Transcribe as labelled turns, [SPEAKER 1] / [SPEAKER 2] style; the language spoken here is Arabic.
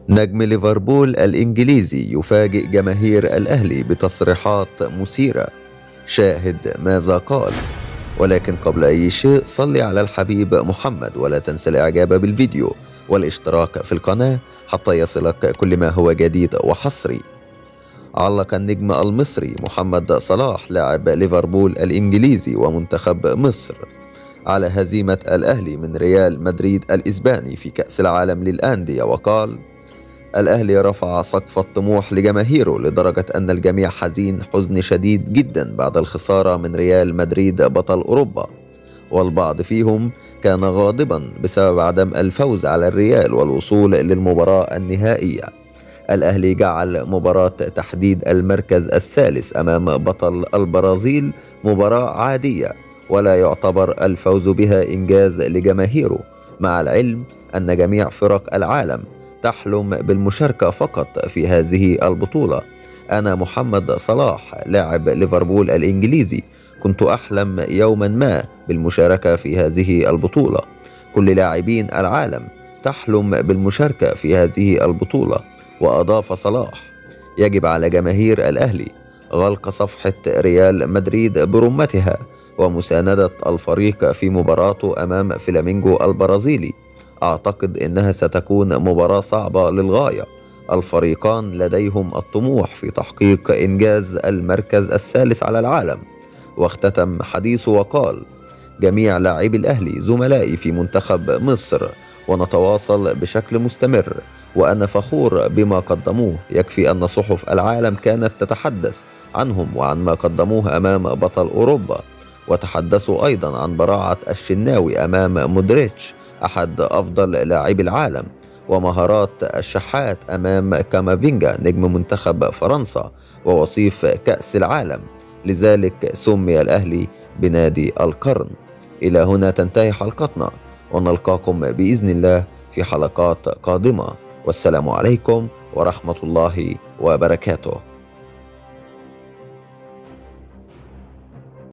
[SPEAKER 1] نجم ليفربول الإنجليزي يفاجئ جماهير الأهلي بتصريحات مثيرة. شاهد ماذا قال. ولكن قبل أي شيء صلي على الحبيب محمد، ولا تنسى الإعجاب بالفيديو والاشتراك في القناة حتى يصلك كل ما هو جديد وحصري. علق النجم المصري محمد صلاح لاعب ليفربول الإنجليزي ومنتخب مصر على هزيمة الأهلي من ريال مدريد الإسباني في كأس العالم للأندية، وقال: الأهلي رفع سقف الطموح لجماهيره لدرجة أن الجميع حزين حزن شديد جدا بعد الخسارة من ريال مدريد بطل أوروبا، والبعض فيهم كان غاضبا بسبب عدم الفوز على الريال والوصول للمباراة النهائية. الأهلي جعل مباراة تحديد المركز الثالث أمام بطل البرازيل مباراة عادية، ولا يعتبر الفوز بها إنجاز لجماهيره، مع العلم أن جميع فرق العالم تحلم بالمشاركة فقط في هذه البطولة. أنا محمد صلاح لاعب ليفربول الإنجليزي كنت أحلم يوما ما بالمشاركة في هذه البطولة. كل لاعبين العالم تحلم بالمشاركة في هذه البطولة. وأضاف صلاح: يجب على جماهير الأهلي غلق صفحة ريال مدريد برمتها ومساندة الفريق في مباراته أمام فلامينجو البرازيلي. أعتقد أنها ستكون مباراة صعبة للغاية. الفريقان لديهم الطموح في تحقيق إنجاز المركز الثالث على العالم. واختتم حديثه وقال: جميع لاعبي الأهلي زملائي في منتخب مصر، ونتواصل بشكل مستمر، وأنا فخور بما قدموه. يكفي أن صحف العالم كانت تتحدث عنهم وعن ما قدموه أمام بطل أوروبا، وتحدثوا أيضا عن براعة الشناوي أمام مودريتش أحد أفضل لاعبي العالم، ومهارات الشحات أمام كامافينجا نجم منتخب فرنسا ووصيف كأس العالم. لذلك سمي الأهلي بنادي القرن. إلى هنا تنتهي حلقتنا، ونلقاكم بإذن الله في حلقات قادمة، والسلام عليكم ورحمة الله وبركاته.